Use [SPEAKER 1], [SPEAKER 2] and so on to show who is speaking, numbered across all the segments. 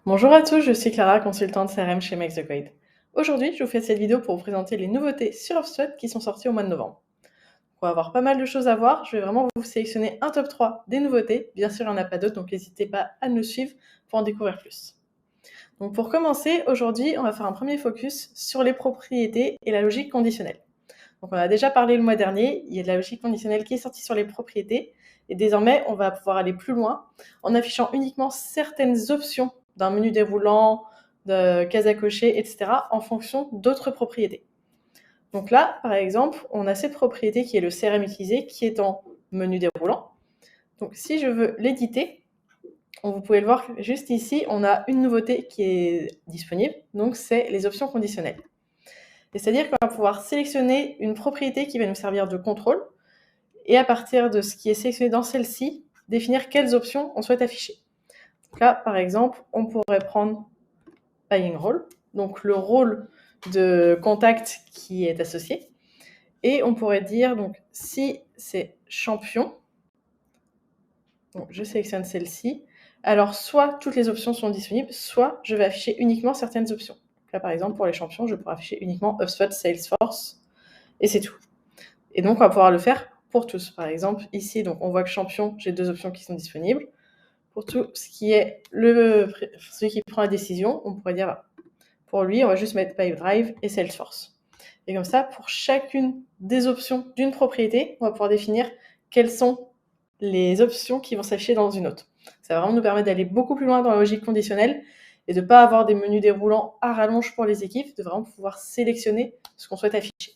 [SPEAKER 1] Bonjour à tous, je suis Clara, consultante CRM chez Make the Grade. Aujourd'hui, je vous fais cette vidéo pour vous présenter les nouveautés sur HubSpot qui sont sorties au mois de novembre. On va avoir pas mal de choses à voir, je vais vraiment vous sélectionner un top 3 des nouveautés. Bien sûr, il n'y en a pas d'autres, donc n'hésitez pas à nous suivre pour en découvrir plus. Donc pour commencer, aujourd'hui, on va faire un premier focus sur les propriétés et la logique conditionnelle. Donc on a déjà parlé le mois dernier, il y a de la logique conditionnelle qui est sortie sur les propriétés, et désormais, on va pouvoir aller plus loin en affichant uniquement certaines options d'un menu déroulant, de cases à cocher, etc., en fonction d'autres propriétés. Donc là, par exemple, on a cette propriété qui est le CRM utilisé, qui est en menu déroulant. Donc si je veux l'éditer, vous pouvez le voir juste ici, on a une nouveauté qui est disponible, donc c'est les options conditionnelles. C'est-à-dire qu'on va pouvoir sélectionner une propriété qui va nous servir de contrôle, et à partir de ce qui est sélectionné dans celle-ci, définir quelles options on souhaite afficher. Donc là, par exemple, on pourrait prendre Buying Role, donc le rôle de contact qui est associé, et on pourrait dire, donc, si c'est champion, donc je sélectionne celle-ci, alors soit toutes les options sont disponibles, soit je vais afficher uniquement certaines options. Donc là, par exemple, pour les champions, je pourrais afficher uniquement HubSpot Salesforce, et c'est tout. Et donc, on va pouvoir le faire pour tous. Par exemple, ici, donc, on voit que champion, j'ai deux options qui sont disponibles. Pour tout ce qui est celui qui prend la décision, on pourrait dire, pour lui, on va juste mettre Pipedrive et Salesforce. Et comme ça, pour chacune des options d'une propriété, on va pouvoir définir quelles sont les options qui vont s'afficher dans une autre. Ça va vraiment nous permettre d'aller beaucoup plus loin dans la logique conditionnelle et de ne pas avoir des menus déroulants à rallonge pour les équipes, de vraiment pouvoir sélectionner ce qu'on souhaite afficher.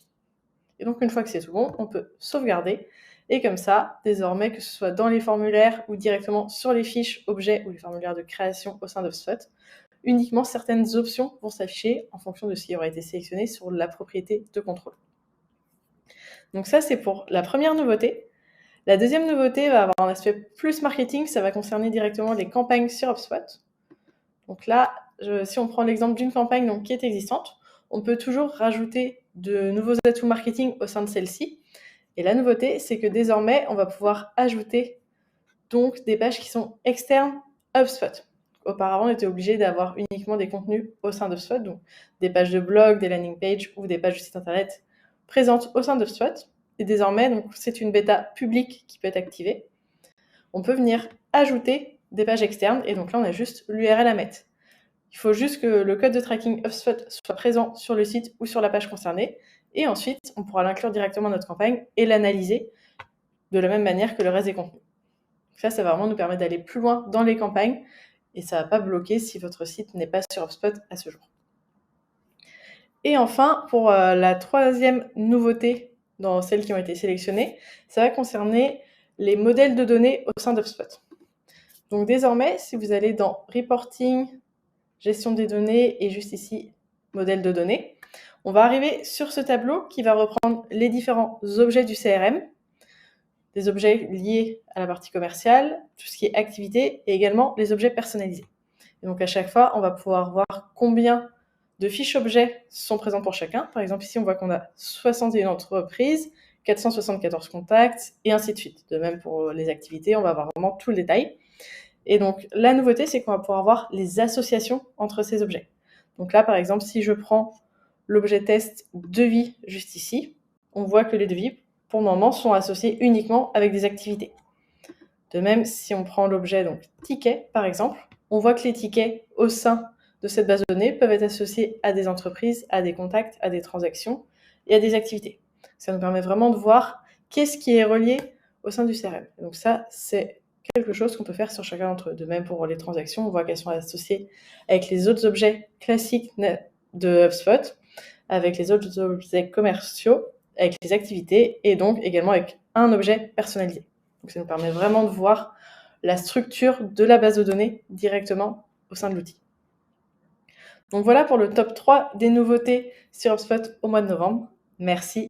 [SPEAKER 1] Et donc, une fois que c'est tout bon, on peut sauvegarder. Et comme ça, désormais, que ce soit dans les formulaires ou directement sur les fiches objets ou les formulaires de création au sein d'HubSpot, uniquement certaines options vont s'afficher en fonction de ce qui aura été sélectionné sur la propriété de contrôle. Donc ça, c'est pour la première nouveauté. La deuxième nouveauté va avoir un aspect plus marketing, ça va concerner directement les campagnes sur HubSpot. Donc là, si on prend l'exemple d'une campagne donc, qui est existante, on peut toujours rajouter de nouveaux atouts marketing au sein de celle-ci. Et la nouveauté, c'est que désormais, on va pouvoir ajouter donc des pages qui sont externes à HubSpot. Auparavant, on était obligé d'avoir uniquement des contenus au sein d'HubSpot, donc des pages de blog, des landing pages ou des pages de site internet présentes au sein d'HubSpot. Et désormais, donc, c'est une bêta publique qui peut être activée. On peut venir ajouter des pages externes et donc là, on a juste l'URL à mettre. Il faut juste que le code de tracking HubSpot soit présent sur le site ou sur la page concernée. Et ensuite, on pourra l'inclure directement dans notre campagne et l'analyser de la même manière que le reste des contenus. Ça va vraiment nous permettre d'aller plus loin dans les campagnes et ça ne va pas bloquer si votre site n'est pas sur HubSpot à ce jour. Et enfin, pour la troisième nouveauté dans celles qui ont été sélectionnées, ça va concerner les modèles de données au sein d'HubSpot. Donc désormais, si vous allez dans Reporting, Gestion des données et juste ici, Modèle de données, on va arriver sur ce tableau qui va reprendre les différents objets du CRM, des objets liés à la partie commerciale, tout ce qui est activité et également les objets personnalisés. Et donc à chaque fois, on va pouvoir voir combien de fiches objets sont présentes pour chacun. Par exemple, ici, on voit qu'on a 61 entreprises, 474 contacts et ainsi de suite. De même pour les activités, on va avoir vraiment tout le détail. Et donc la nouveauté, c'est qu'on va pouvoir voir les associations entre ces objets. Donc là, par exemple, si je prends l'objet test devis juste ici, on voit que les devis, pour le moment, sont associés uniquement avec des activités. De même, si on prend l'objet donc ticket, par exemple, on voit que les tickets au sein de cette base de données peuvent être associés à des entreprises, à des contacts, à des transactions et à des activités. Ça nous permet vraiment de voir qu'est-ce qui est relié au sein du CRM. Et donc ça, c'est quelque chose qu'on peut faire sur chacun d'entre eux. De même, pour les transactions, on voit qu'elles sont associées avec les autres objets classiques de HubSpot, avec les autres objets commerciaux, avec les activités et donc également avec un objet personnalisé. Donc ça nous permet vraiment de voir la structure de la base de données directement au sein de l'outil. Donc voilà pour le top 3 des nouveautés sur HubSpot au mois de novembre. Merci.